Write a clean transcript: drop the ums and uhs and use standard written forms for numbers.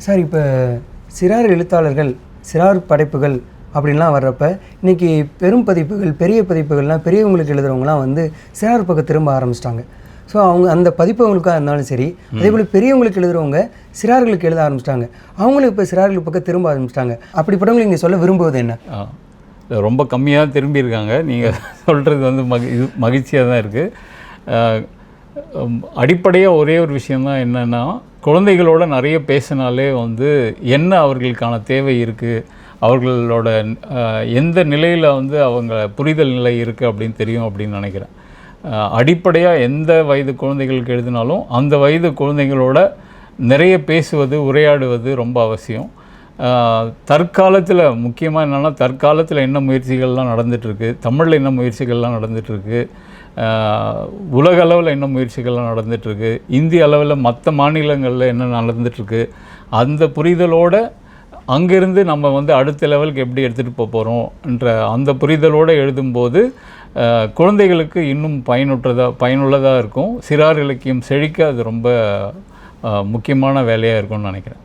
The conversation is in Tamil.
சார் இப்போ சிறார் எழுத்தாளர்கள், சிறார் படைப்புகள் அப்படின்லாம் வர்றப்ப இன்றைக்கி பெரும் பதிப்புகள், பெரிய பதிப்புகள்லாம் பெரியவங்களுக்கு எழுதுகிறவங்களாம் வந்து சிறார் பக்கம் திரும்ப ஆரம்பிச்சிட்டாங்க. ஸோ அவங்க அந்த பதிப்பவங்களுக்காக இருந்தாலும் சரி, அதேபோல் பெரியவங்களுக்கு எழுதுகிறவங்க சிறார்களுக்கு எழுத ஆரம்பிச்சிட்டாங்க. அவங்களும் இப்போ சிறார்களுக்கு பக்கம் திரும்ப ஆரம்பிச்சிட்டாங்க. அப்படிப்பட்டவங்களுக்கு நீங்கள் சொல்ல விரும்புவது என்ன? ரொம்ப கம்மியாக திரும்பியிருக்காங்க. நீங்கள் சொல்கிறது வந்து மகிழ்ச்சியாக தான் இருக்குது. அடிப்படையாக ஒரே ஒரு விஷயந்தான் என்னென்னா, குழந்தைகளோட நிறைய பேசினாலே வந்து என்ன அவர்களுக்கான தேவை இருக்குது, அவர்களோட எந்த நிலையில் வந்து அவங்க புரிதல் நிலை இருக்குது அப்படின்னு தெரியும் அப்படின்னு நினைக்கிறேன். அடிப்படையாக எந்த வயது குழந்தைகளுக்கு எழுதினாலும் அந்த வயது குழந்தைகளோட நிறைய பேசுவது, உரையாடுவது ரொம்ப அவசியம். தற்காலத்தில் முக்கியமாக என்னென்னா, தற்காலத்தில் என்ன முயற்சிகள்லாம் நடந்துகிட்ருக்கு, தமிழில் என்ன முயற்சிகள்லாம் நடந்துகிட்ருக்கு, உலக அளவில் என்ன முயற்சிகள்லாம் நடந்துகிட்ருக்கு, இந்திய அளவில் மற்ற மாநிலங்களில் என்ன நடந்துகிட்ருக்கு, அந்த புரிதலோடு அங்கேருந்து நம்ம வந்து அடுத்த லெவலுக்கு எப்படி எடுத்துகிட்டு போகிறோம்ன்ற அந்த புரிதலோடு எழுதும்போது குழந்தைகளுக்கு இன்னும் பயனுள்ளதாக இருக்கும். சிறார் இலக்கியம் செழிக்க அது ரொம்ப முக்கியமான வேலையாக இருக்கும்னு நினைக்கிறேன்.